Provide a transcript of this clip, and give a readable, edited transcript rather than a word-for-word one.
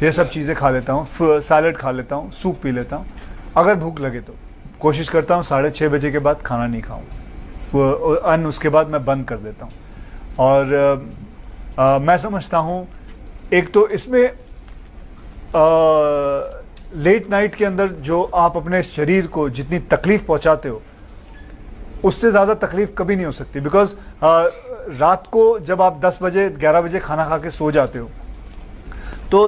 ये सब चीज़ें खा लेता हूँ, सैलड खा लेता हूँ, सूप पी लेता हूँ। अगर भूख लगे तो कोशिश करता हूँ 6:30 बजे के बाद खाना नहीं खाऊँ, वो अन्न उसके बाद मैं बंद कर देता हूँ। और मैं समझता हूँ एक तो इसमें लेट नाइट के अंदर जो आप अपने शरीर को जितनी तकलीफ पहुंचाते हो उससे ज़्यादा तकलीफ कभी नहीं हो सकती। बिकॉज रात को जब आप 10 बजे 11 बजे खाना खा के सो जाते हो